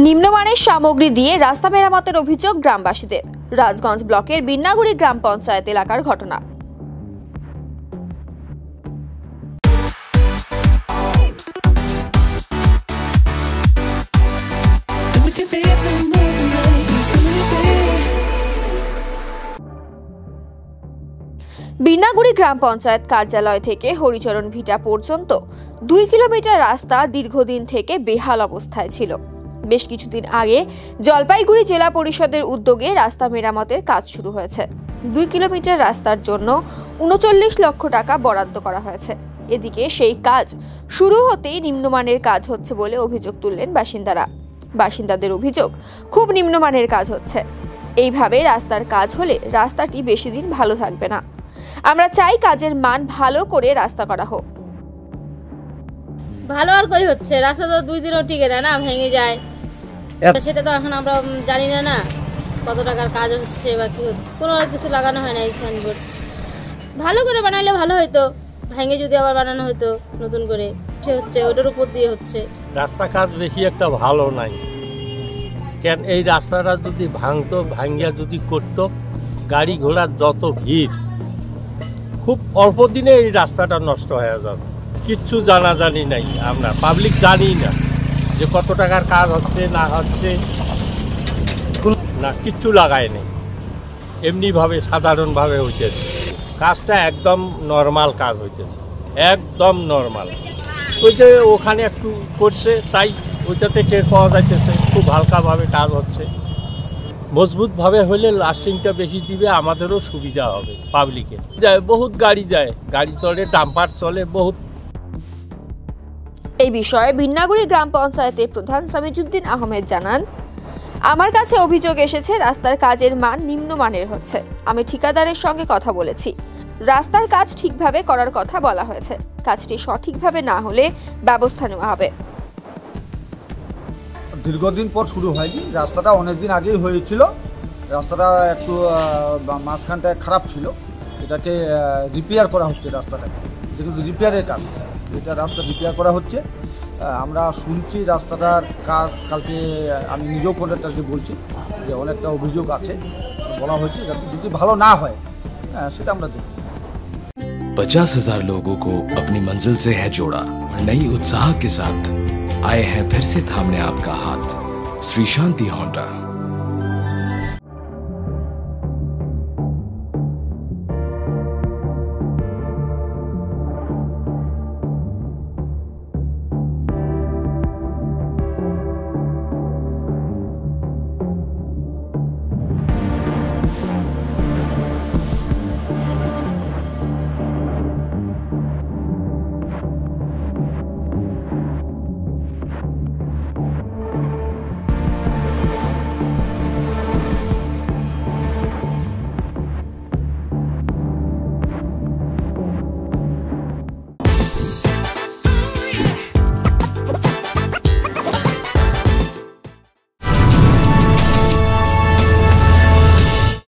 নিম্নমানের সামগ্রী দিয়ে রাস্তা মেরামতের অভিযোগ গ্রামবাসীদের। রাজগঞ্জ ব্লকের বিন্নাগুড়ি গ্রাম পঞ্চায়েত এলাকার ঘটনা। বিন্নাগুড়ি গ্রাম পঞ্চায়েত কার্যালয় থেকে হরিচরণ ভিটা পর্যন্ত 2 কিলোমিটার রাস্তা দীর্ঘদিন থেকে বেহাল অবস্থায় ছিল। বেশ কিছুদিন আগে জলপাইগুড়ি জেলা পরিষদের উদ্যোগে রাস্তা মেরামতের কাজ শুরু হয়েছে। 2 কিলোমিটার রাস্তার জন্য 39 লক্ষ টাকা বরাদ্দ করা হয়েছে। এদিকে সেই কাজ শুরু হতেই নিম্নমানের কাজ হচ্ছে বলে অভিযোগ তুললেন বাসিন্দাদের অভিযোগ, খুব নিম্নমানের কাজ হচ্ছে। এইভাবে রাস্তার কাজ হলে রাস্তাটি বেশি দিন ভালো থাকবে না। আমরা চাই কাজের মান ভালো করে রাস্তা করা হোক। ভালো আর কই হচ্ছে, রাস্তা তো 2 দিনও টিকে না, ভেঙে যায়। সেটা তো এখন আমরা জানি না কত টাকার কাজ হচ্ছে বা কি হচ্ছে। কোনো কিছু লাগানো হয় না। এই সাইনবোর্ড ভালো করে বানাইলে ভালো হতো, ভেঙে যদি আবার বানানো হতো নতুন করে। সে হচ্ছে ওটার উপর দিয়ে হচ্ছে। রাস্তা কাজ বেশি একটা ভালো নাই, কেন এই রাস্তাটা যদি ভাঙতো, ভাঙ্গিয়া যদি করতো, গাড়ি ঘোড়ার যত ভিড়, খুব অল্প দিনে এই রাস্তাটা নষ্ট হয়ে যাবে। কিচ্ছু জানাজানি নাই, আমরা পাবলিক জানি না যে কত টাকার কাজ হচ্ছে না হচ্ছে, না কিচ্ছু লাগায় নেই, এমনিভাবে সাধারণভাবে হইতেছে। কাজটা একদম নর্মাল কাজ হইতেছে, একদম নর্মাল। ওই যে ওখানে একটু করছে তাই ওইটাতে টের পাওয়া যাইতেছে, খুব হালকাভাবে কাজ হচ্ছে। মজবুতভাবে হলে লাস্টিংটা বেশি দিবে, আমাদেরও সুবিধা হবে। পাবলিকের যায়, বহুত গাড়ি যায়, গাড়ি চলে, ডাম্পার চলে বহুত। এই বিষয়ে বিন্নাগুড়ি গ্রাম পঞ্চায়েতের প্রধান সামিজুদ্দিন আহমেদ জানান, আমার কাছে অভিযোগ এসেছে রাস্তার কাজের মান নিম্নমানের হচ্ছে। আমি ঠিকাদারের সঙ্গে কথা বলেছি, রাস্তার কাজ ঠিকভাবে করার কথা বলা হয়েছে। কাজটি সঠিকভাবে না হলে ব্যবস্থা নেওয়া হবে। দীর্ঘদিন পর শুরু হয়নি, রাস্তাটা অনেকদিন আগেই হয়েছিল। রাস্তাটা একটু মাঝখানটা খারাপ ছিল, এটাকে রিপেয়ার করা হচ্ছে। রাস্তাটাকে কিন্তু রিপেয়ারের কাজ, এটা রাস্তা রিপেয়ার করা হচ্ছে। আমরা শুনছি রাস্তাটার কাজ কালকে, আমি নিজেও কন্ট্রাক্টরকে বলছি যে অনেকটা অভিযোগ আছে, বলা হয়েছে যদি ভালো না হয় সেটা আমরা দেখব। 50,000 लोगों को अपनी मंजिल से है जोड़ा और नई उत्साह के साथ आए हैं फिर से थामने आपका हाथ। श्री शांति होंडा।